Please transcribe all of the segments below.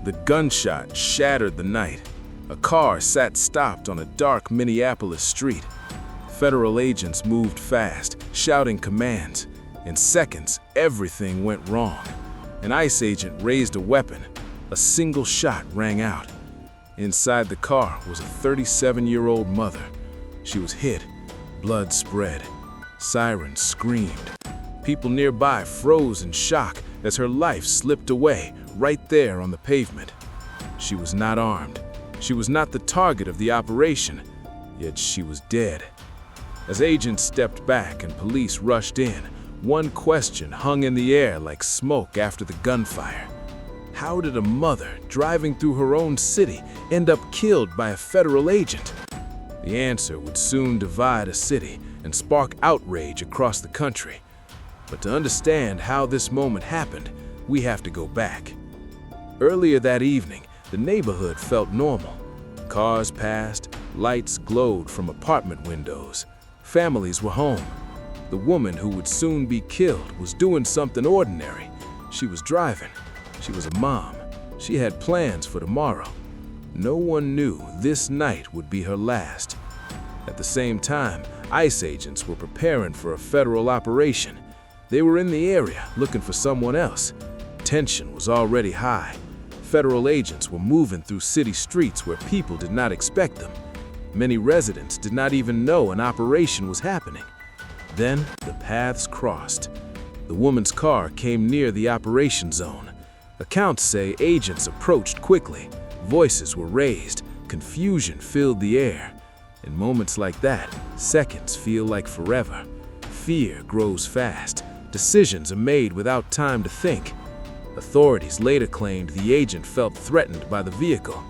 The gunshot shattered the night. A car sat stopped on a dark Minneapolis street. Federal agents moved fast, shouting commands. In seconds, everything went wrong. An ICE agent raised a weapon. A single shot rang out. Inside the car was a 37-year-old mother. She was hit. Blood spread. Sirens screamed. People nearby froze in shock as her life slipped away right there on the pavement. She was not armed. She was not the target of the operation, yet she was dead. As agents stepped back and police rushed in, one question hung in the air like smoke after the gunfire. How did a mother driving through her own city end up killed by a federal agent? The answer would soon divide a city and spark outrage across the country. But to understand how this moment happened, we have to go back. Earlier that evening, the neighborhood felt normal. Cars passed, lights glowed from apartment windows. Families were home. The woman who would soon be killed was doing something ordinary. She was driving. She was a mom. She had plans for tomorrow. No one knew this night would be her last. At the same time, ICE agents were preparing for a federal operation. They were in the area looking for someone else. Tension was already high. Federal agents were moving through city streets where people did not expect them. Many residents did not even know an operation was happening. Then the paths crossed. The woman's car came near the operation zone. Accounts say agents approached quickly. Voices were raised. Confusion filled the air. In moments like that, seconds feel like forever. Fear grows fast. Decisions are made without time to think. Authorities later claimed the agent felt threatened by the vehicle.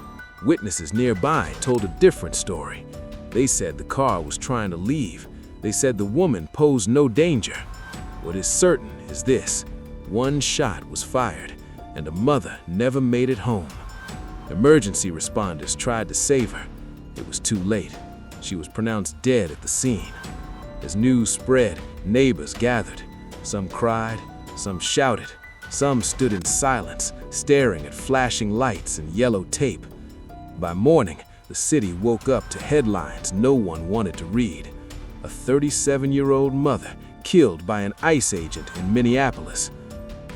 Witnesses nearby told a different story. They said the car was trying to leave. They said the woman posed no danger. What is certain is this: one shot was fired, and a mother never made it home. Emergency responders tried to save her. It was too late. She was pronounced dead at the scene. As news spread, neighbors gathered. Some cried, some shouted, some stood in silence, staring at flashing lights and yellow tape. By morning, the city woke up to headlines no one wanted to read. A 37-year-old mother killed by an ICE agent in Minneapolis.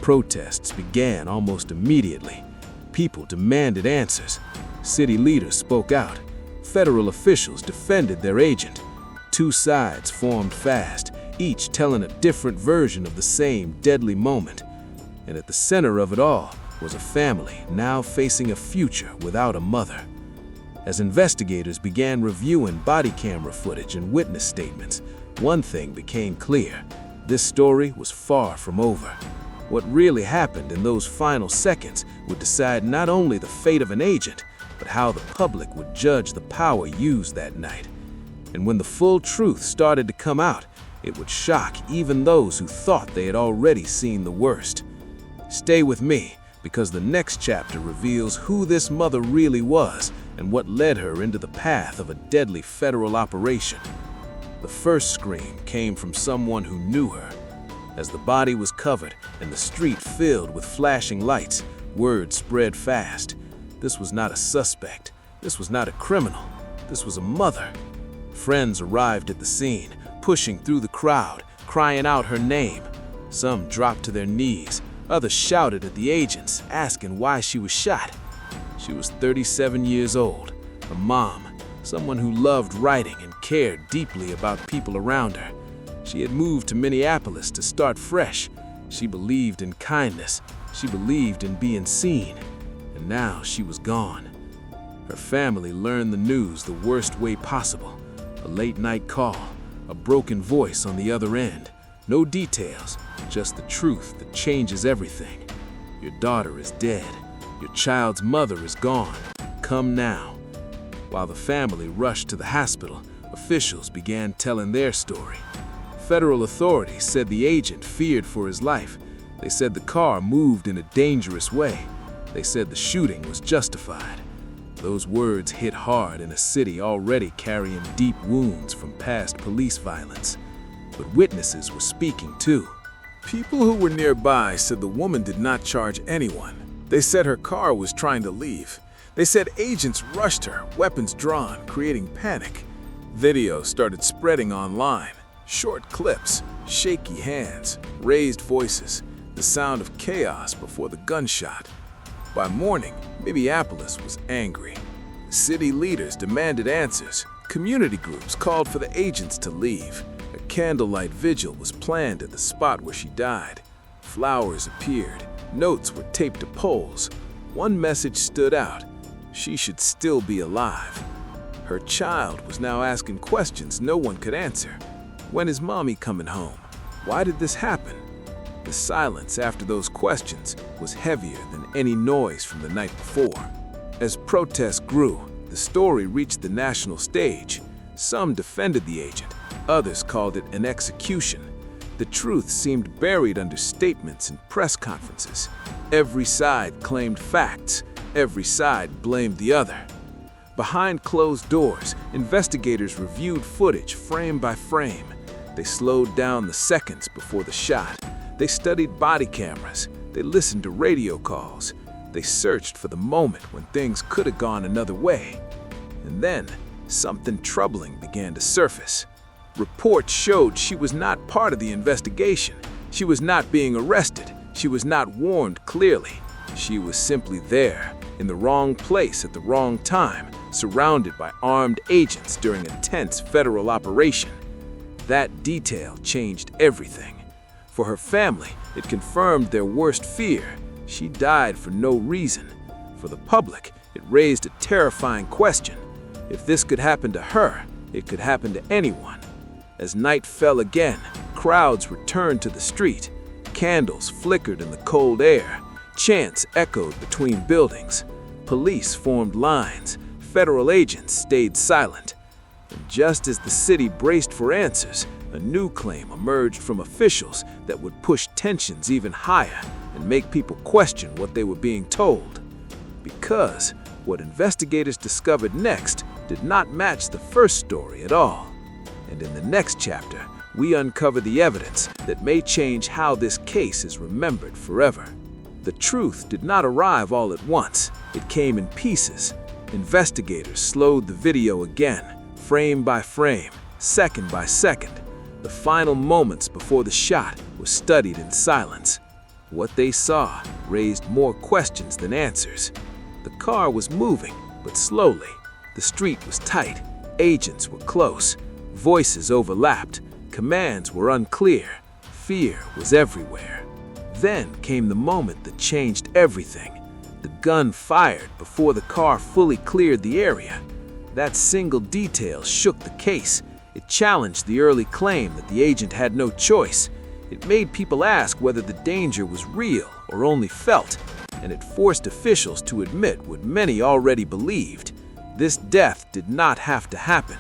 Protests began almost immediately. People demanded answers. City leaders spoke out. Federal officials defended their agent. Two sides formed fast, each telling a different version of the same deadly moment. And at the center of it all was a family now facing a future without a mother. As investigators began reviewing body camera footage and witness statements, one thing became clear: this story was far from over. What really happened in those final seconds would decide not only the fate of an agent, but how the public would judge the power used that night. And when the full truth started to come out, it would shock even those who thought they had already seen the worst. Stay with me, because the next chapter reveals who this mother really was and what led her into the path of a deadly federal operation. The first scream came from someone who knew her. As the body was covered and the street filled with flashing lights, word spread fast. This was not a suspect. This was not a criminal. This was a mother. Friends arrived at the scene, pushing through the crowd, crying out her name. Some dropped to their knees. Others shouted at the agents, asking why she was shot. She was 37 years old, a mom, someone who loved writing and cared deeply about people around her. She had moved to Minneapolis to start fresh. She believed in kindness. She believed in being seen. And now she was gone. Her family learned the news the worst way possible. A late-night call, a broken voice on the other end. No details, just the truth that changes everything. Your daughter is dead. Your child's mother is gone. Come now. While the family rushed to the hospital, officials began telling their story. Federal authorities said the agent feared for his life. They said the car moved in a dangerous way. They said the shooting was justified. Those words hit hard in a city already carrying deep wounds from past police violence. But witnesses were speaking too. People who were nearby said the woman did not charge anyone. They said her car was trying to leave. They said agents rushed her, weapons drawn, creating panic. Videos started spreading online. Short clips, shaky hands, raised voices, the sound of chaos before the gunshot. By morning, Minneapolis was angry. City leaders demanded answers. Community groups called for the agents to leave. A candlelight vigil was planned at the spot where she died. Flowers appeared. Notes were taped to poles. One message stood out. She should still be alive. Her child was now asking questions no one could answer. When is mommy coming home? Why did this happen? The silence after those questions was heavier than any noise from the night before. As protests grew, the story reached the national stage. Some defended the agent, others called it an execution. The truth seemed buried under statements and press conferences. Every side claimed facts, every side blamed the other. Behind closed doors, investigators reviewed footage frame by frame. They slowed down the seconds before the shot. They studied body cameras. They listened to radio calls. They searched for the moment when things could have gone another way. And then, something troubling began to surface. Reports showed she was not part of the investigation. She was not being arrested. She was not warned clearly. She was simply there, in the wrong place at the wrong time, surrounded by armed agents during a tense federal operation. That detail changed everything. For her family, it confirmed their worst fear. She died for no reason. For the public, it raised a terrifying question. If this could happen to her, it could happen to anyone. As night fell again, crowds returned to the street. Candles flickered in the cold air. Chants echoed between buildings. Police formed lines. Federal agents stayed silent. And just as the city braced for answers, a new claim emerged from officials that would push tensions even higher and make people question what they were being told. Because what investigators discovered next did not match the first story at all. And in the next chapter, we uncover the evidence that may change how this case is remembered forever. The truth did not arrive all at once. It came in pieces. Investigators slowed the video again, frame by frame, second by second. The final moments before the shot were studied in silence. What they saw raised more questions than answers. The car was moving, but slowly. The street was tight. Agents were close. Voices overlapped. Commands were unclear. Fear was everywhere. Then came the moment that changed everything. The gun fired before the car fully cleared the area. That single detail shook the case. It challenged the early claim that the agent had no choice. It made people ask whether the danger was real or only felt, and it forced officials to admit what many already believed. This death did not have to happen.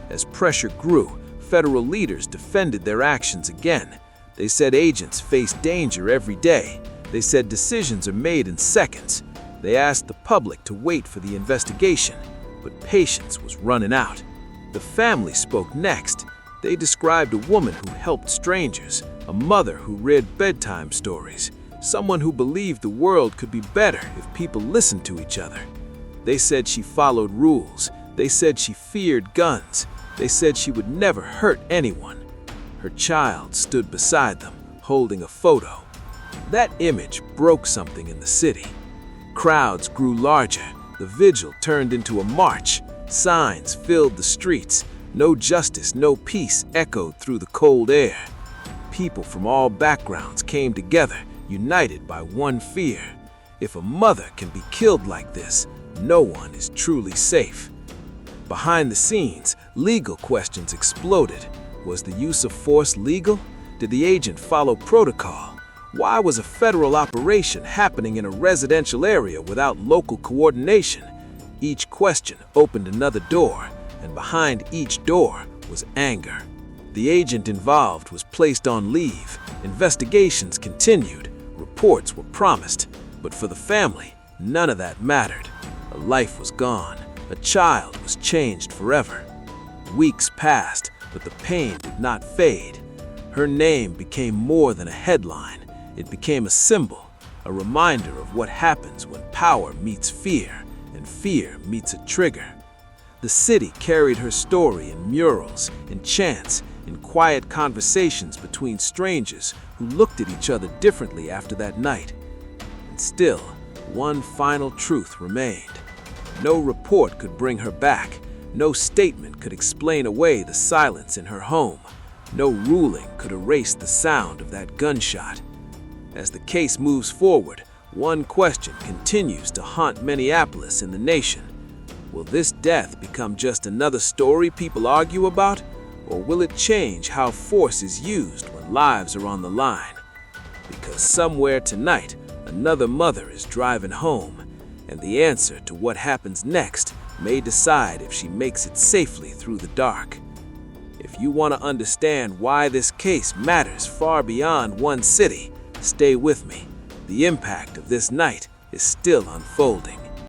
As pressure grew, federal leaders defended their actions again. They said agents face danger every day. They said decisions are made in seconds. They asked the public to wait for the investigation, but patience was running out. The family spoke next. They described a woman who helped strangers, a mother who read bedtime stories, someone who believed the world could be better if people listened to each other. They said she followed rules. They said she feared guns. They said she would never hurt anyone. Her child stood beside them, holding a photo. That image broke something in the city. Crowds grew larger. The vigil turned into a march. Signs filled the streets. No justice, no peace echoed through the cold air. People from all backgrounds came together, united by one fear. If a mother can be killed like this, no one is truly safe. Behind the scenes, legal questions exploded. Was the use of force legal? Did the agent follow protocol? Why was a federal operation happening in a residential area without local coordination? Each question opened another door, and behind each door was anger. The agent involved was placed on leave. Investigations continued. Reports were promised. But for the family, none of that mattered. A life was gone. A child was changed forever. Weeks passed, but the pain did not fade. Her name became more than a headline. It became a symbol, a reminder of what happens when power meets fear and fear meets a trigger. The city carried her story in murals, in chants, in quiet conversations between strangers who looked at each other differently after that night. And still, one final truth remained. No report could bring her back. No statement could explain away the silence in her home. No ruling could erase the sound of that gunshot. As the case moves forward, one question continues to haunt Minneapolis and the nation. Will this death become just another story people argue about? Or will it change how force is used when lives are on the line? Because somewhere tonight, another mother is driving home, and the answer to what happens next may decide if she makes it safely through the dark. If you want to understand why this case matters far beyond one city, stay with me. The impact of this night is still unfolding.